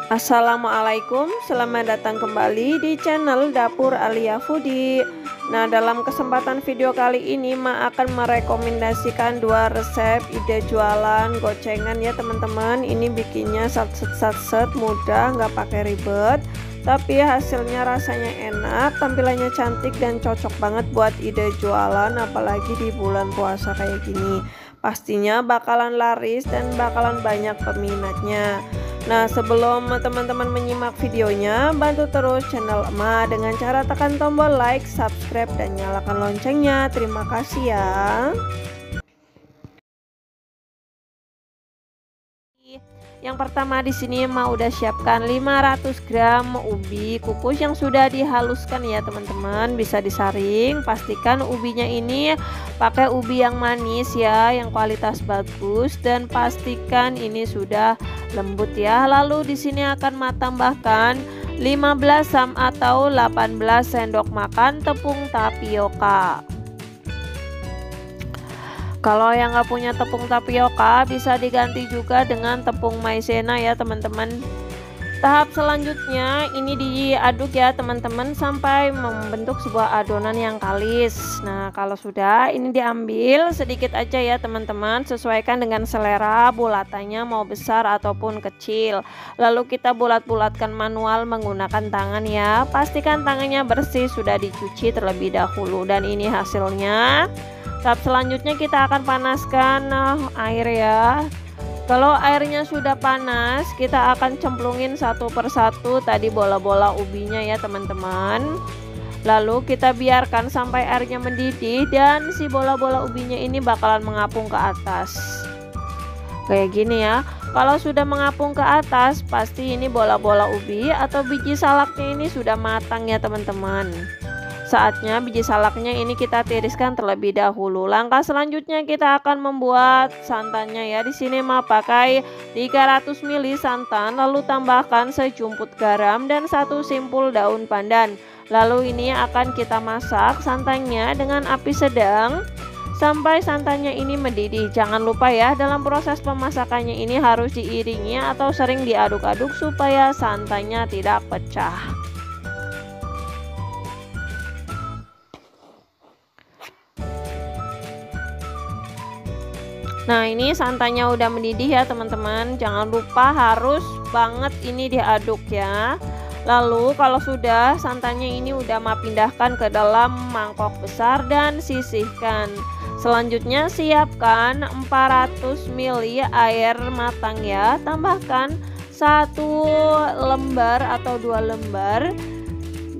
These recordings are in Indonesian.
Assalamualaikum, selamat datang kembali di channel Dapur Alia Foodie. Nah, dalam kesempatan video kali ini Ma akan merekomendasikan dua resep ide jualan gocengan ya teman-teman. Ini bikinnya sat-set mudah, nggak pakai ribet, tapi hasilnya rasanya enak, tampilannya cantik dan cocok banget buat ide jualan, apalagi di bulan puasa kayak gini. Pastinya bakalan laris dan bakalan banyak peminatnya. Nah, sebelum teman-teman menyimak videonya, bantu terus channel Ma dengan cara tekan tombol like, subscribe, dan nyalakan loncengnya. Terima kasih ya. Yang pertama di sini Ma udah siapkan 500 gram ubi kukus yang sudah dihaluskan ya teman-teman, bisa disaring. Pastikan ubinya ini pakai ubi yang manis ya, yang kualitas bagus, dan pastikan ini sudah lembut ya. Lalu di sini akan Ma tambahkan 15 atau 18 sendok makan tepung tapioka. Kalau yang nggak punya tepung tapioka bisa diganti juga dengan tepung maizena ya teman-teman. Tahap selanjutnya ini diaduk ya teman-teman sampai membentuk sebuah adonan yang kalis. Nah, kalau sudah ini diambil sedikit aja ya teman-teman, sesuaikan dengan selera bulatannya mau besar ataupun kecil. Lalu kita bulat-bulatkan manual menggunakan tangan ya. Pastikan tangannya bersih, sudah dicuci terlebih dahulu, dan ini hasilnya. Tahap selanjutnya kita akan panaskan air ya. Kalau airnya sudah panas, kita akan cemplungin satu persatu tadi bola-bola ubinya ya teman-teman. Lalu kita biarkan sampai airnya mendidih dan si bola-bola ubinya ini bakalan mengapung ke atas. Kayak gini ya. Kalau sudah mengapung ke atas, pasti ini bola-bola ubi atau biji salaknya ini sudah matang ya teman-teman. Saatnya biji salaknya ini kita tiriskan terlebih dahulu. Langkah selanjutnya kita akan membuat santannya ya. Di sini Ma pakai 300 ml santan, lalu tambahkan sejumput garam dan 1 simpul daun pandan. Lalu ini akan kita masak santannya dengan api sedang sampai santannya ini mendidih. Jangan lupa ya, dalam proses pemasakannya ini harus diiringi atau sering diaduk-aduk supaya santannya tidak pecah. Nah, ini santannya udah mendidih ya teman-teman. Jangan lupa harus banget ini diaduk ya. Lalu kalau sudah santannya ini udah Ma pindahkan ke dalam mangkok besar dan sisihkan. Selanjutnya siapkan 400 ml air matang ya. Tambahkan 1 lembar atau 2 lembar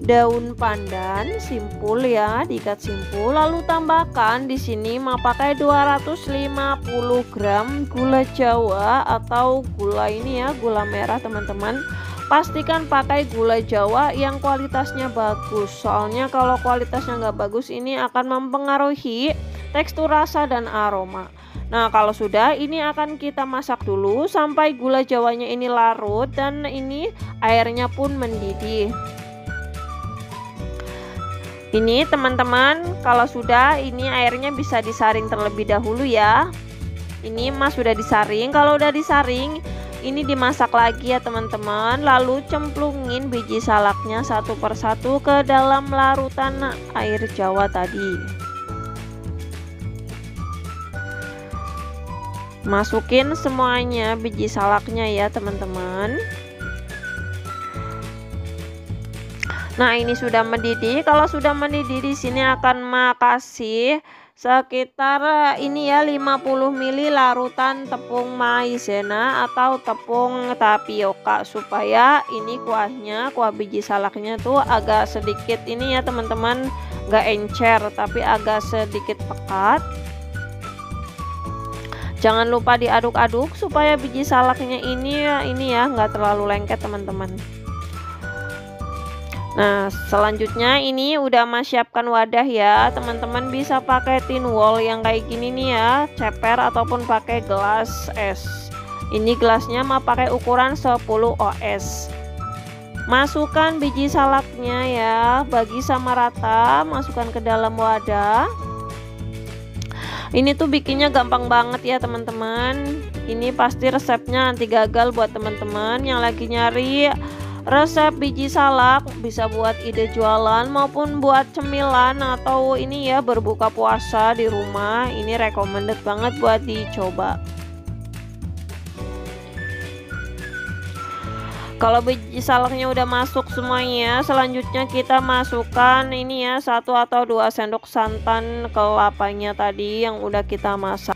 daun pandan simpul ya, diikat simpul. Lalu tambahkan di sini Ma pakai 250 gram gula Jawa atau gula ini ya, gula merah teman-teman. Pastikan pakai gula Jawa yang kualitasnya bagus, soalnya kalau kualitasnya nggak bagus ini akan mempengaruhi tekstur rasa dan aroma. Nah, kalau sudah ini akan kita masak dulu sampai gula Jawanya ini larut dan ini airnya pun mendidih. Ini teman-teman, kalau sudah ini airnya bisa disaring terlebih dahulu ya. Ini Mas sudah disaring. Kalau udah disaring ini dimasak lagi ya teman-teman. Lalu cemplungin biji salaknya satu persatu ke dalam larutan air Jawa tadi. Masukin semuanya biji salaknya ya teman-teman. Nah, ini sudah mendidih. Kalau sudah mendidih di sini akan Ma kasih sekitar ini ya 50 ml larutan tepung maizena atau tepung tapioka supaya ini kuah biji salaknya tuh agak sedikit ini ya teman-teman, nggak encer tapi agak sedikit pekat. Jangan lupa diaduk-aduk supaya biji salaknya ini ya nggak terlalu lengket teman-teman. Nah, selanjutnya ini udah Ma siapkan wadah ya teman-teman, bisa pakai tin wall yang kayak gini nih ya, ceper ataupun pakai gelas es. Ini gelasnya Ma pakai ukuran 10 oz. Masukkan biji salaknya ya, bagi sama rata, masukkan ke dalam wadah. Ini tuh bikinnya gampang banget ya teman-teman. Ini pasti resepnya anti gagal buat teman-teman yang lagi nyari resep biji salak, bisa buat ide jualan maupun buat cemilan atau ini ya berbuka puasa di rumah. Ini recommended banget buat dicoba. Kalau biji salaknya udah masuk semuanya, selanjutnya kita masukkan ini ya 1 atau 2 sendok santan kelapanya tadi yang udah kita masak.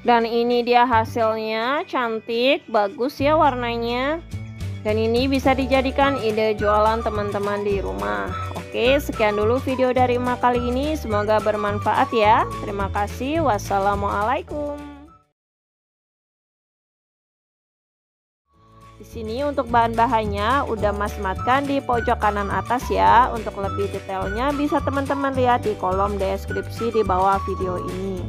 Dan ini dia hasilnya, cantik, bagus ya warnanya. Dan ini bisa dijadikan ide jualan teman-teman di rumah. Oke, sekian dulu video dari emak kali ini, semoga bermanfaat ya. Terima kasih, wassalamualaikum. Di sini untuk bahan-bahannya udah Mas matkan di pojok kanan atas ya. Untuk lebih detailnya bisa teman-teman lihat di kolom deskripsi di bawah video ini.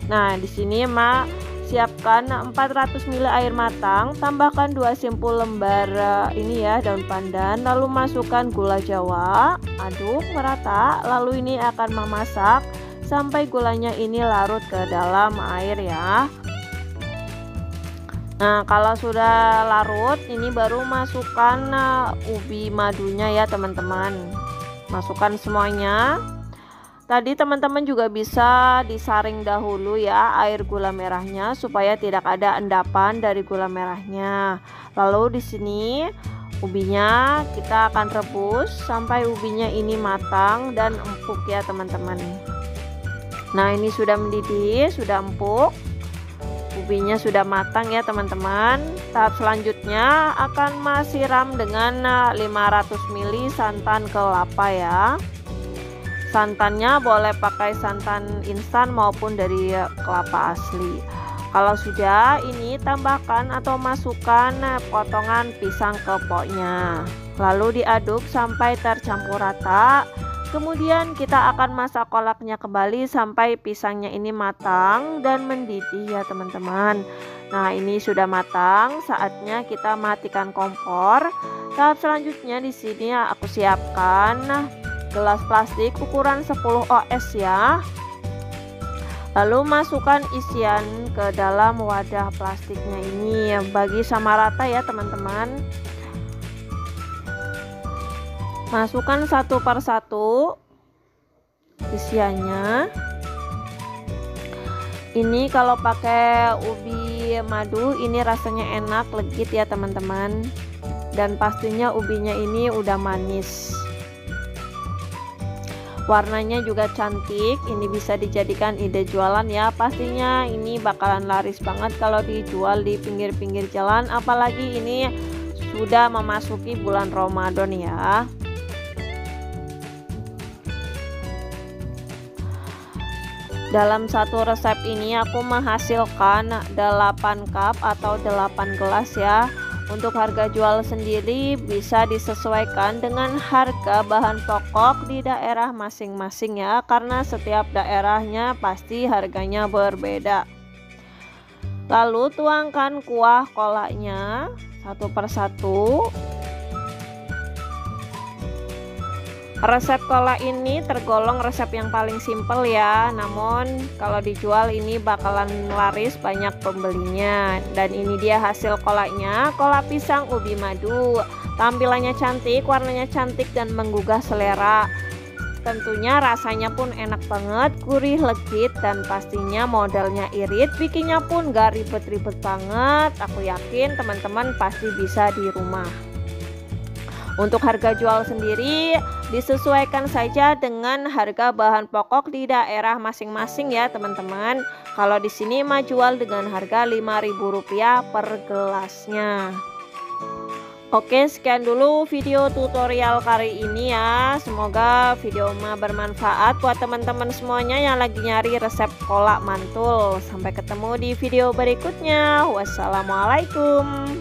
Nah, di sini Mak siapkan 400 ml air matang, tambahkan 2 simpul lembar ini ya daun pandan, lalu masukkan gula jawa, aduk merata, lalu ini akan memasak sampai gulanya ini larut ke dalam air ya. Nah, kalau sudah larut, ini baru masukkan ubi madunya ya teman-teman. Masukkan semuanya. Tadi teman-teman juga bisa disaring dahulu ya air gula merahnya supaya tidak ada endapan dari gula merahnya. Lalu di sini ubinya kita akan rebus sampai ubinya ini matang dan empuk ya teman-teman. Nah, ini sudah mendidih, sudah empuk. Ubinya sudah matang ya teman-teman. Tahap selanjutnya akan Mas siram dengan 500 ml santan kelapa ya. Santannya boleh pakai santan instan maupun dari kelapa asli. Kalau sudah, ini tambahkan atau masukkan potongan pisang kepoknya. Lalu diaduk sampai tercampur rata. Kemudian kita akan masak kolaknya kembali sampai pisangnya ini matang dan mendidih ya teman-teman. Nah, ini sudah matang, saatnya kita matikan kompor. Tahap selanjutnya di sini aku siapkan gelas plastik ukuran 10 oz ya. Lalu masukkan isian ke dalam wadah plastiknya ini, bagi sama rata ya teman-teman. Masukkan satu per satu isiannya. Ini kalau pakai ubi madu ini rasanya enak, legit ya teman-teman. Dan pastinya ubinya ini udah manis. Warnanya juga cantik. Ini bisa dijadikan ide jualan ya. Pastinya ini bakalan laris banget kalau dijual di pinggir-pinggir jalan, apalagi ini sudah memasuki bulan Ramadan ya. Dalam satu resep ini aku menghasilkan 8 cup atau 8 gelas ya. Untuk harga jual sendiri bisa disesuaikan dengan harga bahan pokok di daerah masing-masing ya, karena setiap daerahnya pasti harganya berbeda. Lalu tuangkan kuah kolaknya satu per satu. Resep kolak ini tergolong resep yang paling simpel ya, namun kalau dijual ini bakalan laris, banyak pembelinya. Dan ini dia hasil kolaknya, kolak pisang ubi madu. Tampilannya cantik, warnanya cantik dan menggugah selera. Tentunya rasanya pun enak banget, gurih, legit, dan pastinya modalnya irit. Bikinnya pun gak ribet-ribet banget. Aku yakin teman-teman pasti bisa di rumah. Untuk harga jual sendiri disesuaikan saja dengan harga bahan pokok di daerah masing-masing ya teman-teman. Kalau di sini mah jual dengan harga Rp5.000 per gelasnya. Oke, sekian dulu video tutorial kali ini ya. Semoga video mah bermanfaat buat teman-teman semuanya yang lagi nyari resep kolak mantul. Sampai ketemu di video berikutnya. Wassalamualaikum.